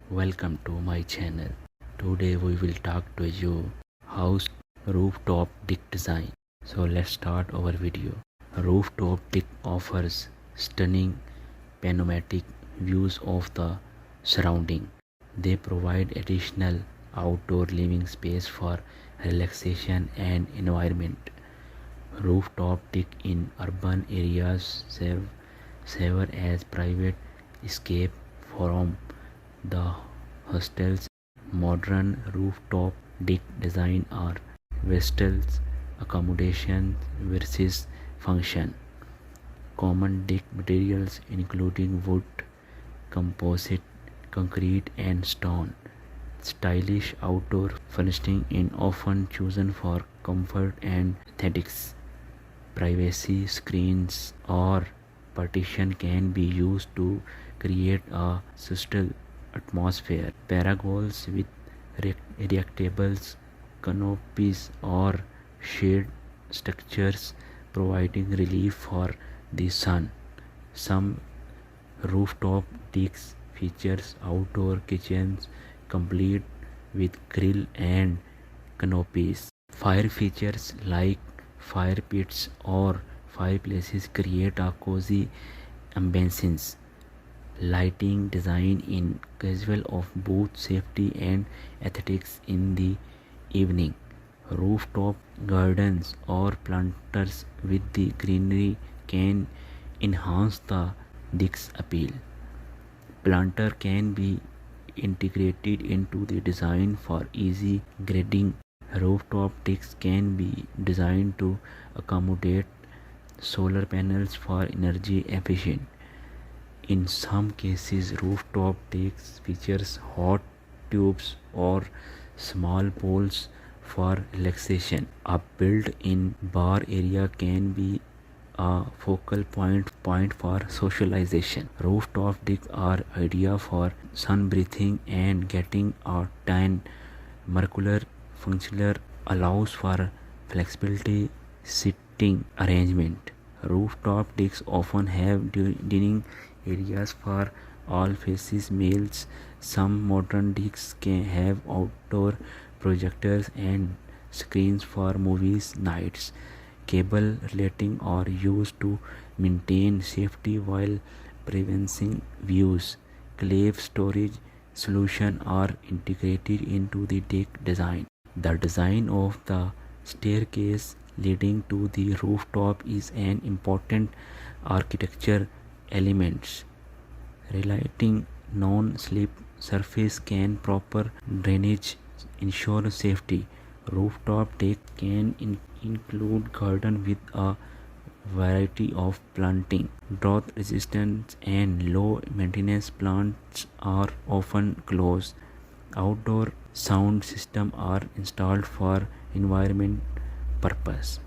Welcome to my channel. Today we will talk to you house rooftop deck design. So let's start our video. Rooftop deck offers stunning panoramic views of the surrounding. They provide additional outdoor living space for relaxation and environment. Rooftop deck in urban areas serve as private escape from the hostels. Modern rooftop deck design are vessels accommodation versus function. Common deck materials including wood, composite, concrete and stone. Stylish outdoor furnishing is often chosen for comfort and aesthetics. Privacy screens or partition can be used to create a subtle atmosphere. Parasols with reactables, canopies or shade structures providing relief for the sun. Some rooftop decks features outdoor kitchens complete with grill and canopies. Fire features like fire pits or fireplaces create a cozy ambience. Lighting design in casual of both safety and aesthetics in the evening. Rooftop gardens or planters with the greenery can enhance the deck's appeal. Planter can be integrated into the design for easy grading. Rooftop decks can be designed to accommodate solar panels for energy efficient. In some cases, rooftop decks features hot tubes or small pools for relaxation. A built-in bar area can be a focal point for socialization. Rooftop decks are ideal for sunbathing and getting a tan. Molecular functional allows for flexibility sitting arrangement. Rooftop decks often have dining areas for all faces meals. Some modern decks can have outdoor projectors and screens for movies nights. Cable relating are used to maintain safety while preventing views. Cave storage solutions are integrated into the deck design. The design of the staircase leading to the rooftop is an important architecture element. Relating non-slip surface can proper drainage ensure safety. Rooftop deck can include garden with a variety of planting. Drought resistant and low maintenance plants are often closed. Outdoor sound systems are installed for environment purpose.